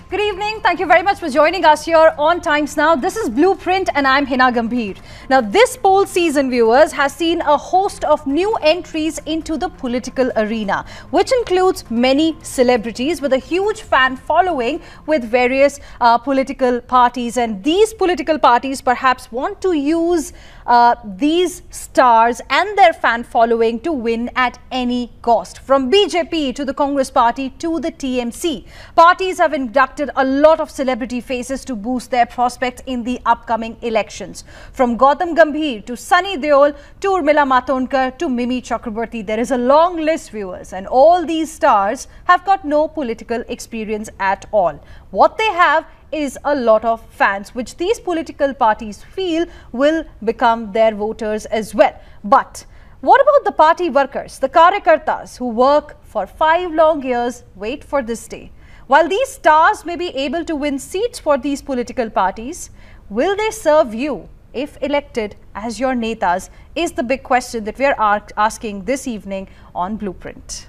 Good evening. Thank you very much for joining us here on Times Now. This is Blueprint and I'm Hina Gambhir. Now, this poll season, viewers, has seen a host of new entries into the political arena, which includes many celebrities with a huge fan following with various political parties. And these political parties perhaps want to use these stars and their fan following to win at any cost. From BJP to the Congress Party to the TMC, parties have inducted a lot of celebrity faces to boost their prospects in the upcoming elections. From Gautam Gambhir to Sunny Deol to Urmila Matondkar to Mimi Chakraborty, there is a long list, viewers, and all these stars have got no political experience at all. What they have is a lot of fans, which these political parties feel will become their voters as well. But what about the party workers, the karyakartas who work for 5 long years, wait for this day? While these stars may be able to win seats for these political parties, will they serve you if elected as your netas is the big question that we are asking this evening on Blueprint.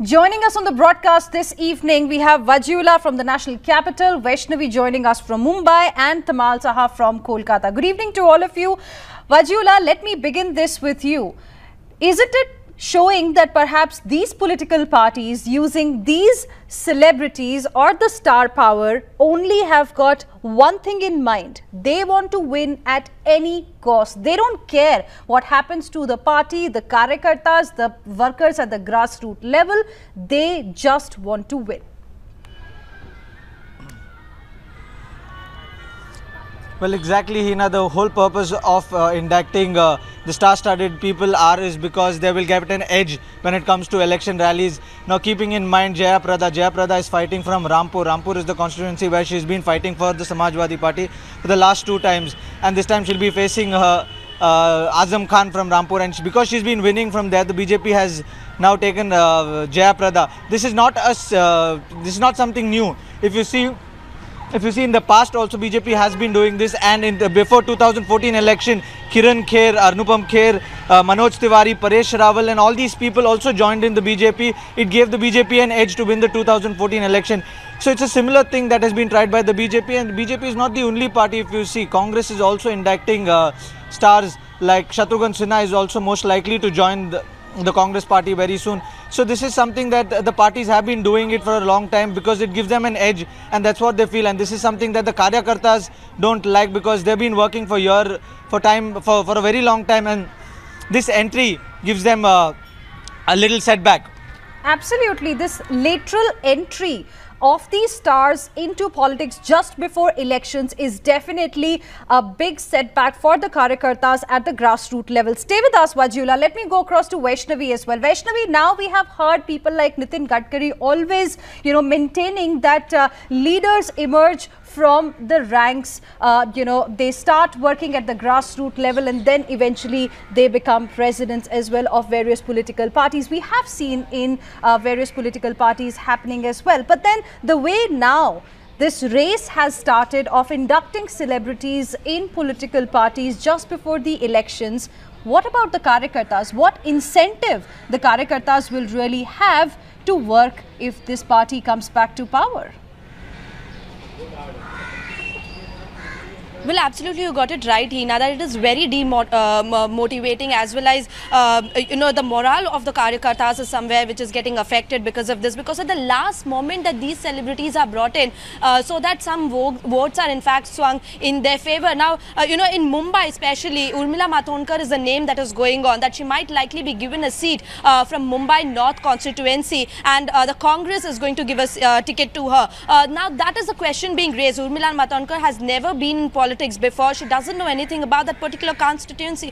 Joining us on the broadcast this evening, we have Vajiula from the national capital, Vaishnavi joining us from Mumbai and Tamal Saha from Kolkata. Good evening to all of you. Vajiula, let me begin this with you. Isn't it showing that perhaps these political parties using these celebrities or the star power only have got one thing in mind? They want to win at any cost. They don't care what happens to the party, the karyakartas, the workers at the grassroots level. They just want to win. Well, exactly, Hina. The whole purpose of inducting the star-studded people is because they will get an edge when it comes to election rallies. Now, keeping in mind Jayaprada is fighting from Rampur. Rampur is the constituency where she's been fighting for the Samajwadi Party for the last 2 times. And this time she'll be facing Azam Khan from Rampur. And because she's been winning from there, the BJP has now taken Jayaprada. This is not something new. If you see in the past also BJP has been doing this, and in the before 2014 election, Kiran Kher, Arnupam Kher, Manoj Tiwari, Paresh Rawal and all these people also joined in the BJP. It gave the BJP an edge to win the 2014 election. So it's a similar thing that has been tried by the BJP, and the BJP is not the only party. If you see, Congress is also inducting stars like Shatrughan Sinha is also most likely to join the Congress party very soon. So this is something that the parties have been doing it for a long time because it gives them an edge, and that's what they feel. And this is something that the karyakartas don't like because they've been working for a very long time, and this entry gives them a little setback. Absolutely, this lateral entry of these stars into politics just before elections is definitely a big setback for the karyakartas at the grassroots level. Stay with us, Vajiula. Let me go across to Vaishnavi as well. Vaishnavi, now we have heard people like Nitin Gadkari always, maintaining that leaders emerge from the ranks, they start working at the grassroots level and then eventually they become presidents as well of various political parties. We have seen in various political parties happening as well. But then the way now this race has started of inducting celebrities in political parties just before the elections, what about the karyakartas? What incentive the karyakartas will really have to work if this party comes back to power? Well, absolutely, you got it right, Hina, that it is very demotivating as well as, the morale of the karyakartas is somewhere which is getting affected because of this, because at the last moment that these celebrities are brought in, so that some votes are in fact swung in their favor. Now, in Mumbai especially, Urmila Matondkar is the name that is going on, that she might likely be given a seat from Mumbai North constituency, and the Congress is going to give a ticket to her. Now, that is the question being raised. Urmila Matondkar has never been in politics before. She doesn't know anything about that particular constituency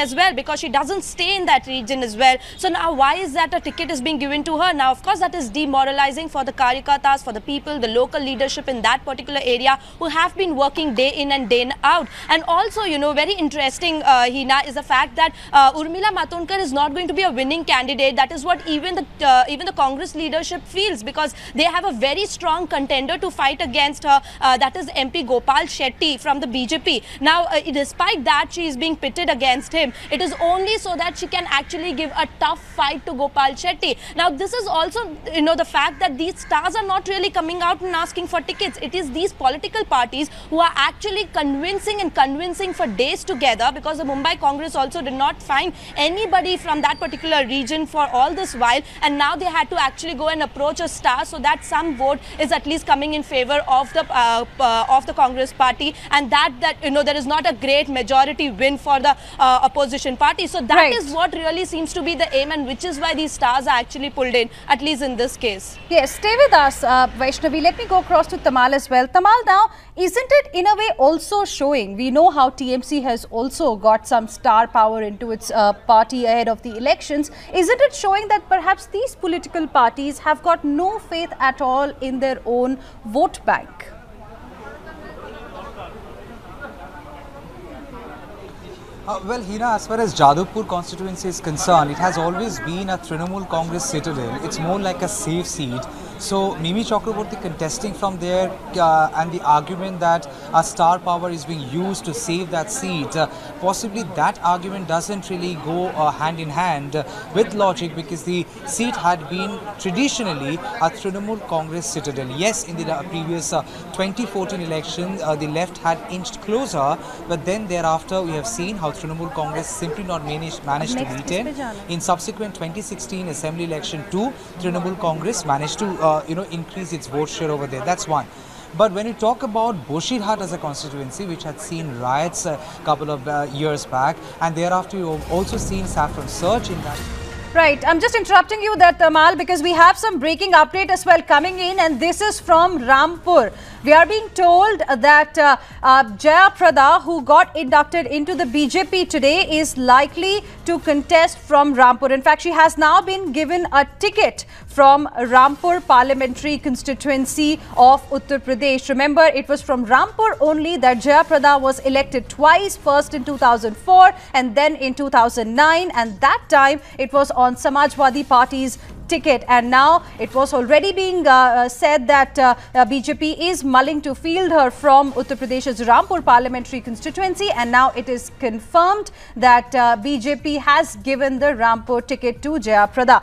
as well, because she doesn't stay in that region as well. So now why is that a ticket is being given to her? Now, of course, that is demoralizing for the karyakartas, for the people, the local leadership in that particular area who have been working day in and day out. And also, very interesting, Hina, is the fact that Urmila Matondkar is not going to be a winning candidate. That is what even the Congress leadership feels, because they have a very strong contender to fight against her, that is MP Gopal Shetty. MP from the BJP. Now, despite that, she is being pitted against him. It is only so that she can actually give a tough fight to Gopal Shetty. Now, this is also, the fact that these stars are not really coming out and asking for tickets. It is these political parties who are actually convincing for days together, because the Mumbai Congress also did not find anybody from that particular region for all this while, and now they had to actually go and approach a star so that some vote is at least coming in favor of the Congress party, and that there is not a great majority win for the opposition party. So that is what really seems to be the aim, and which is why these stars are actually pulled in, at least in this case. Yes, stay with us, Vaishnavi. Let me go across to Tamal as well. Tamal, now, isn't it in a way also showing, we know how TMC has also got some star power into its party ahead of the elections, isn't it showing that perhaps these political parties have got no faith at all in their own vote bank? Well, Hina, as far as Jadavpur constituency is concerned, it has always been a Trinamool Congress citadel. It's more like a safe seat. So, Mimi Chakraborty contesting from there and the argument that a star power is being used to save that seat, possibly that argument doesn't really go hand in hand with logic, because the seat had been traditionally a Trinamool Congress citadel. Yes, in the previous 2014 election, the left had inched closer, but then thereafter we have seen how Trinamool Congress simply not managed to retain. In subsequent 2016 assembly election too, Trinamool Congress managed to increase its vote share over there. That's one. But when you talk about Boshirhat as a constituency, which had seen riots a couple of years back, and thereafter you've also seen saffron surge in that. Right, I'm just interrupting you there, Tamal, because we have some breaking update as well coming in, and this is from Rampur. We are being told that Jaya Prada, who got inducted into the BJP today, is likely to contest from Rampur. In fact, she has now been given a ticket from Rampur parliamentary constituency of Uttar Pradesh. Remember, it was from Rampur only that Jaya Prada was elected twice, first in 2004 and then in 2009, and that time it was on Samajwadi Party's ticket, and now it was already being said that BJP is mulling to field her from Uttar Pradesh's Rampur parliamentary constituency, and now it is confirmed that BJP has given the Rampur ticket to Jaya Prada.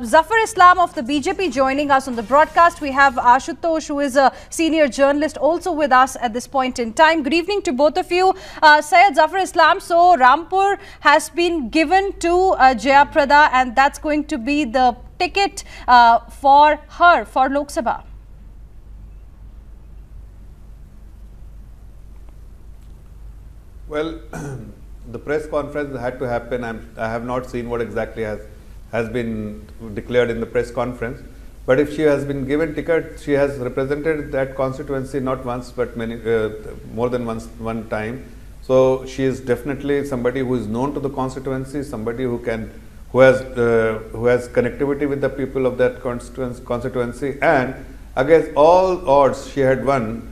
Zafar Islam of the BJP joining us on the broadcast. We have Ashutosh, who is a senior journalist, also with us at this point in time. Good evening to both of you. Syed Zafar Islam, so Rampur has been given to Jaya Prada, and that's going to be the ticket for her for Lok Sabha. Well, the press conference had to happen. I have not seen what exactly has been declared in the press conference. But if she has been given ticket, she has represented that constituency not once but many more than one time. So she is definitely somebody who is known to the constituency, somebody who has connectivity with the people of that constituency, and against all odds she had won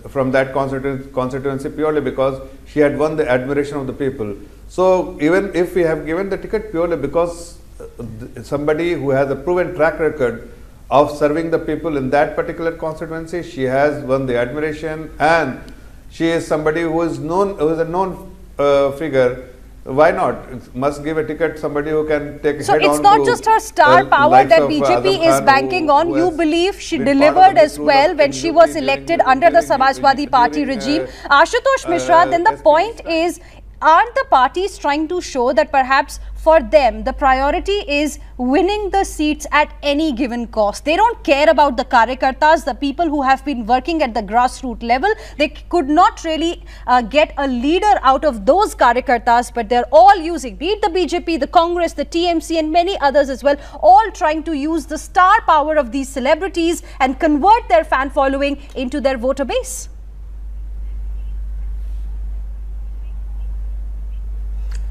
from that constituency purely because she had won the admiration of the people. So even if we have given the ticket purely because somebody who has a proven track record of serving the people in that particular constituency, she has won the admiration, and she is somebody who is known, who is a known figure. Why not? Must give a ticket somebody who can take so head on. So it's not just her star power that BJP is banking on. You believe she delivered as well when she was elected under the Samajwadi Party regime. Ashutosh Mishra, then the point is, aren't the parties trying to show that perhaps for them the priority is winning the seats at any given cost? They don't care about the karyakartas, the people who have been working at the grassroots level. They could not really get a leader out of those karyakartas, but they're all using, be it the BJP, the Congress, the TMC and many others as well, all trying to use the star power of these celebrities and convert their fan following into their voter base.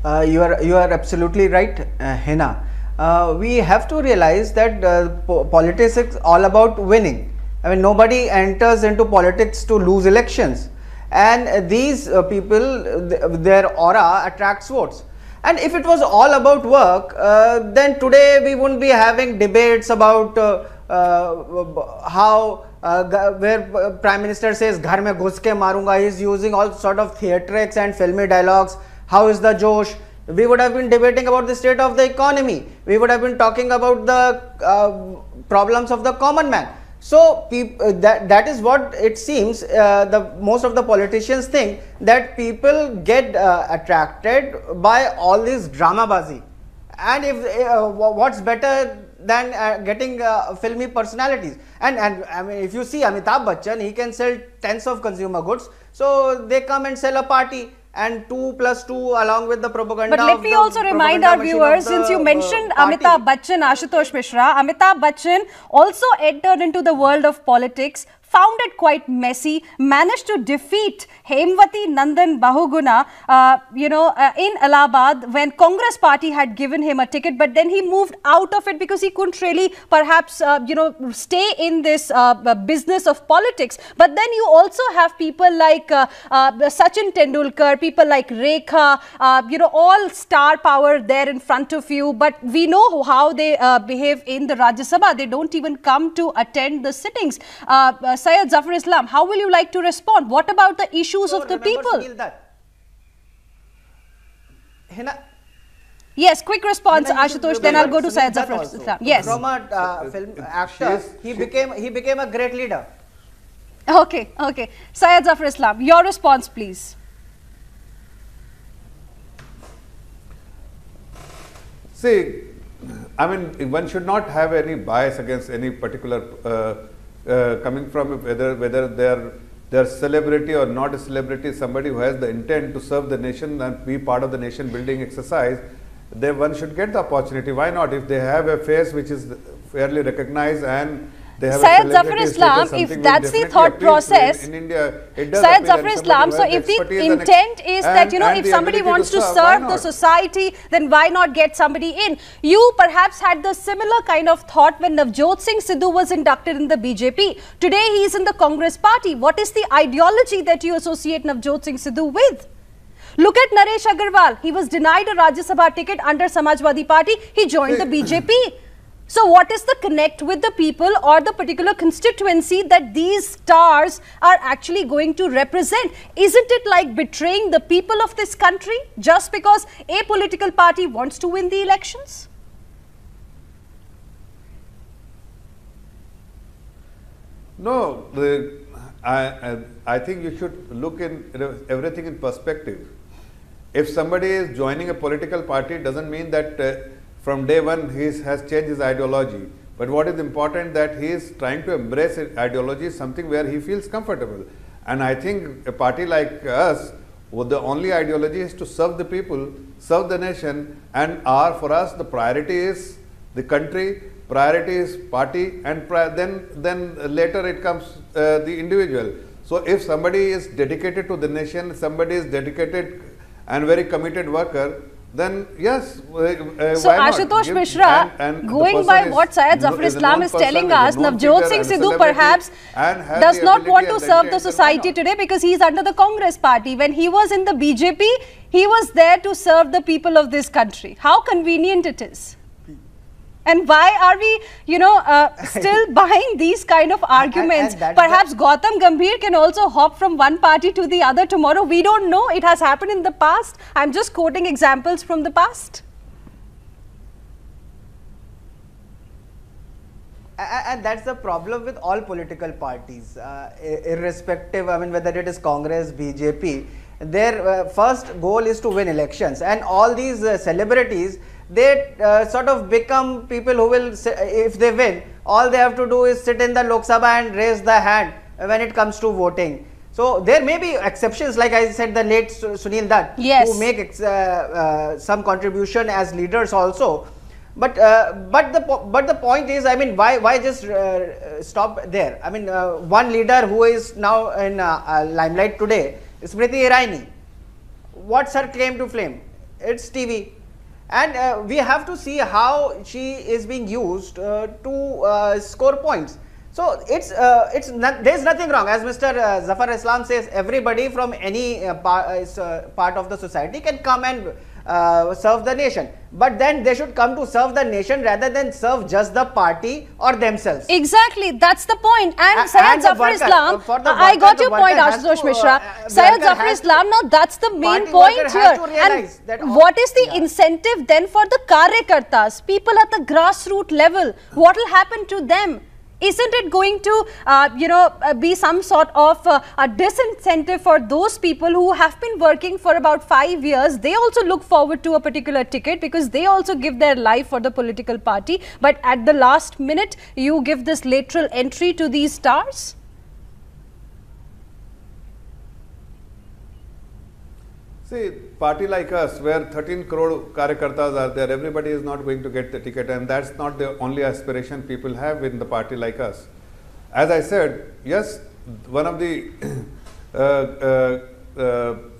You are absolutely right, Hina. We have to realize that politics is all about winning. I mean, nobody enters into politics to lose elections, and these people, their aura attracts votes. And if it was all about work, then today we wouldn't be having debates about how where Prime Minister says, "Ghar mein ghus ke marunga." He is using all sort of theatrics and filmy dialogues. How is the Josh? We would have been debating about the state of the economy. We would have been talking about the problems of the common man. So that is what it seems. Most of the politicians think that people get attracted by all this dramabazi, and if what's better than getting filmy personalities? And I mean, if you see Amitabh Bachchan, he can sell tens of consumer goods. So they come and sell a party, and 2 + 2 along with the propaganda. But let me also remind our viewers, since you mentioned Amitabh Bachchan, Ashutosh Mishra, Amitabh Bachchan also entered into the world of politics, found it quite messy, managed to defeat Hemwati Nandan Bahuguna, in Allahabad when Congress party had given him a ticket, but then he moved out of it because he couldn't really perhaps, stay in this business of politics. But then you also have people like Sachin Tendulkar, people like Rekha, all star power there in front of you, but we know how they behave in the Rajya Sabha. They don't even come to attend the sittings. Syed Zafar Islam, how will you like to respond? What about the issues of the people? Yes, quick response, Ashutosh, then I'll go to Syed Zafar Islam. Yes. From a film actor, he became a great leader. Okay. Syed Zafar Islam, your response, please. See, I mean, one should not have any bias against any particular coming from whether they're celebrity or not a celebrity. Somebody who has the intent to serve the nation and be part of the nation building exercise, one should get the opportunity. Why not? If they have a face which is fairly recognized and they have Syed Zafar Islam, if that's the thought process, in India, it does Syed Zafar Islam, so if the intent is that, if somebody wants to serve the society, then why not get somebody in? You perhaps had the similar kind of thought when Navjot Singh Sidhu was inducted in the BJP. Today he is in the Congress party. What is the ideology that you associate Navjot Singh Sidhu with? Look at Naresh Agarwal. He was denied a Rajya Sabha ticket under Samajwadi Party. He joined the BJP. So what is the connect with the people or the particular constituency that these stars are actually going to represent? Isn't it like betraying the people of this country just because a political party wants to win the elections? No, I think you should look in everything in perspective. If somebody is joining a political party, it doesn't mean that from day one he has changed his ideology. But what is important that he is trying to embrace his ideology, something where he feels comfortable. And I think a party like us, the only ideology is to serve the people, serve the nation, and for us the priority is the country, priority is party, and then later it comes the individual. So if somebody is dedicated to the nation, somebody is dedicated and very committed worker, then yes, so Ashutosh Mishra, going by what Syed Zafar Islam is telling us, Navjot Singh Sidhu perhaps does not want to serve the society today because he is under the Congress party. When he was in the BJP, he was there to serve the people of this country. How convenient it is. And why are we, still buying these kind of arguments? Perhaps Gautam Gambhir can also hop from one party to the other tomorrow. We don't know. It has happened in the past. I'm just quoting examples from the past. And that's the problem with all political parties, irrespective, I mean, whether it is Congress, BJP, their first goal is to win elections. And all these celebrities, they sort of become people who will, if they win, all they have to do is sit in the Lok Sabha and raise the hand when it comes to voting. So there may be exceptions, like I said, the late Sunil Dutt, who make some contribution as leaders also. But the point is, I mean, why just stop there? I mean, one leader who is now in limelight today is Smriti Irani. What's her claim to fame? It's TV. And we have to see how she is being used to score points. So there's nothing wrong, as Mr. Zafar Islam says. Everybody from any part of the society can come and serve the nation, but then they should come to serve the nation rather than serve just the party or themselves. Exactly, that's the point. And Syed Zafar Islam, I got your point, Ashutosh Mishra. Syed Zafar Islam, now that's the main point here. And what is the incentive then for the karyakartas, people at the grassroots level? What will happen to them? Isn't it going to, be some sort of a disincentive for those people who have been working for about 5 years? They also look forward to a particular ticket because they also give their life for the political party. But at the last minute, you give this lateral entry to these stars? See, party like us, where 13 crore karyakartas are there, everybody is not going to get the ticket, and that's not the only aspiration people have in the party like us. As I said, yes, one of the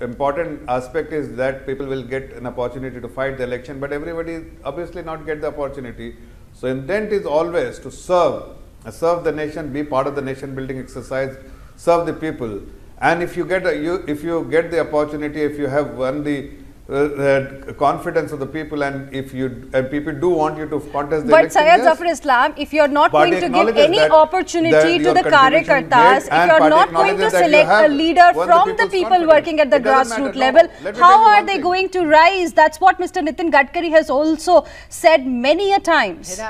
important aspect is that people will get an opportunity to fight the election, but everybody obviously not get the opportunity. So intent is always to serve the nation, be part of the nation building exercise, serve the people. And if you get the opportunity, if you have won the confidence of the people, and people do want you to contest the election. But Syed Zafar Islam, if you are not going to give any opportunity to the karyakartas, if you are not going to select a leader from the people working at the grassroots level, how are they going to rise? That's what Mr. Nitin Gadkari has also said many a times.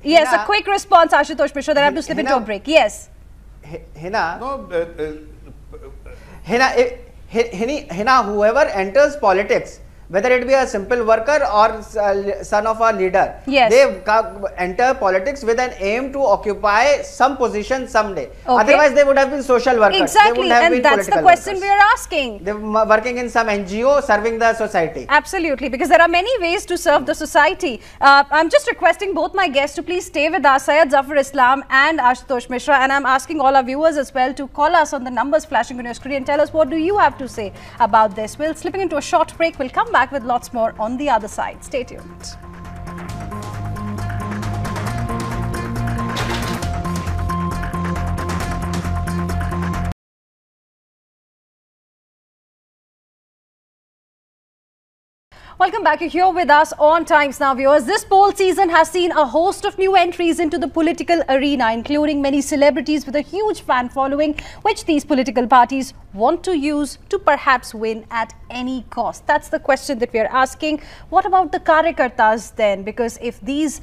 Yes, a quick response, Ashutosh Mishra, then I have to slip into a break. Yes. Hina, whoever enters politics, whether it be a simple worker or son of a leader, they enter politics with an aim to occupy some position someday. Otherwise, they would have been social workers. Exactly, and that's the question we are asking. They were working in some NGO serving the society. Absolutely, because there are many ways to serve the society. I'm just requesting both my guests to please stay with us, Syed Zafar Islam and Ashutosh Mishra, and I'm asking all our viewers as well to call us on the numbers flashing on your screen and tell us what do you have to say about this. We're slipping into a short break. We'll come back with lots more on the other side. Stay tuned. Welcome back. You're here with us on Times Now, viewers. This poll season has seen a host of new entries into the political arena, including many celebrities with a huge fan following, which these political parties want to use to perhaps win at any cost. That's the question that we are asking. What about the karyakartas then? Because if these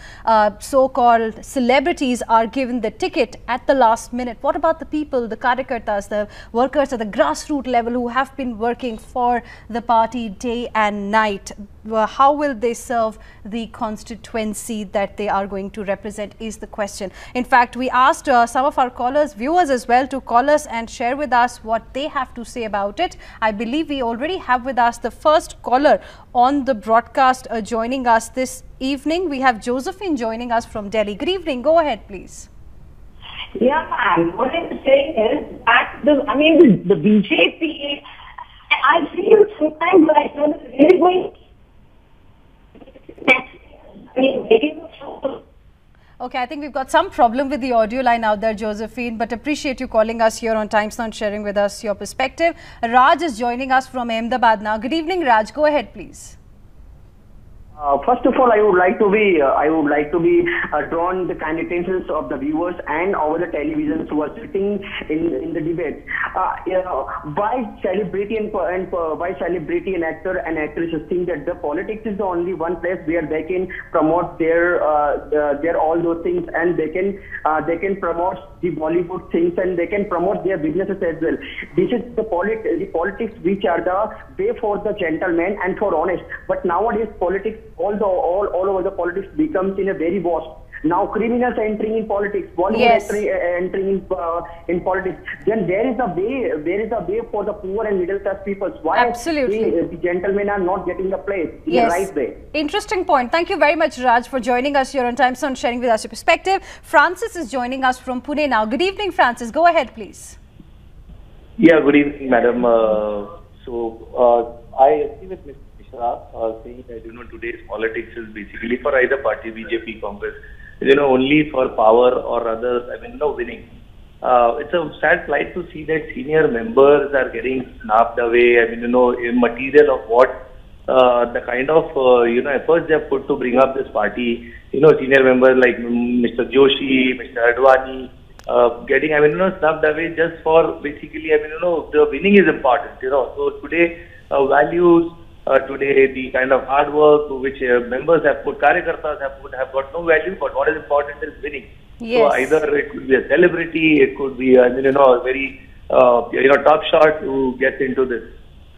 so-called celebrities are given the ticket at the last minute, what about the people, the karyakartas, the workers at the grassroots level who have been working for the party day and night? How will they serve the constituency that they are going to represent is the question. In fact, we asked some of our callers, viewers as well, to call us and share with us what they have to say about it. I believe we already have with us the first caller on the broadcast joining us this evening. We have Josephine joining us from Delhi. Good evening. Go ahead, please. Yeah, ma'am. What I'm saying is that the BJP, I feel sometimes like really going. Okay, I think we've got some problem with the audio line out there, Josephine, but appreciate you calling us here on Times Now and sharing with us your perspective. Raj is joining us from Ahmedabad now. Good evening, Raj. Go ahead, please. First of all, I would like to be drawn the kind attentions of the viewers and over the televisions who are sitting in the debate. Why celebrity and actor and actresses think that the politics is the only one place where they can promote their all those things, and they can promote the Bollywood things, and they can promote their businesses as well. This is the politics which are the way for the gentleman and for honest. But nowadays politics, all over the politics becomes in a very vast. Now criminals entering in politics, Bollywood entering in politics. Then there is a way for the poor and middle class people. Why absolutely the gentlemen are not getting the place in the right way? Interesting point. Thank you very much, Raj, for joining us here on Times and sharing with us your perspective. Francis is joining us from Pune now. Good evening, Francis. Go ahead, please. Yeah, good evening, madam. I agree with Mr. saying that today's politics is basically for either party, BJP, Congress. only for power or rather, winning. It's a sad plight to see that senior members are getting snapped away. Material of what the kind of efforts they have put to bring up this party. Senior members like Mr. Joshi, Mr. Advani, getting snubbed away just for basically the winning is important. So today values. Today, the kind of hard work which members have put, karyakartas have got no value, but what is important is winning. Yes. So either it could be a celebrity, it could be a very top shot who gets into this.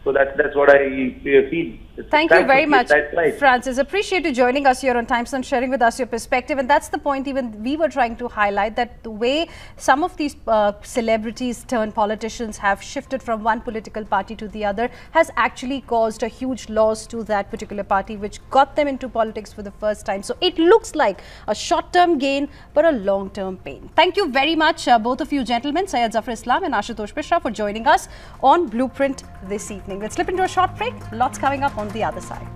So that's what I feel. Thank you very much, Francis. Appreciate you joining us here on Times and sharing with us your perspective. And that's the point even we were trying to highlight, that the way some of these celebrities turned politicians have shifted from one political party to the other has actually caused a huge loss to that particular party, which got them into politics for the first time. So it looks like a short-term gain, but a long-term pain. Thank you very much, both of you gentlemen, Syed Zafar Islam and Ashutosh Mishra, for joining us on Blueprint this evening. Let's slip into a short break. Lots coming up on the other side.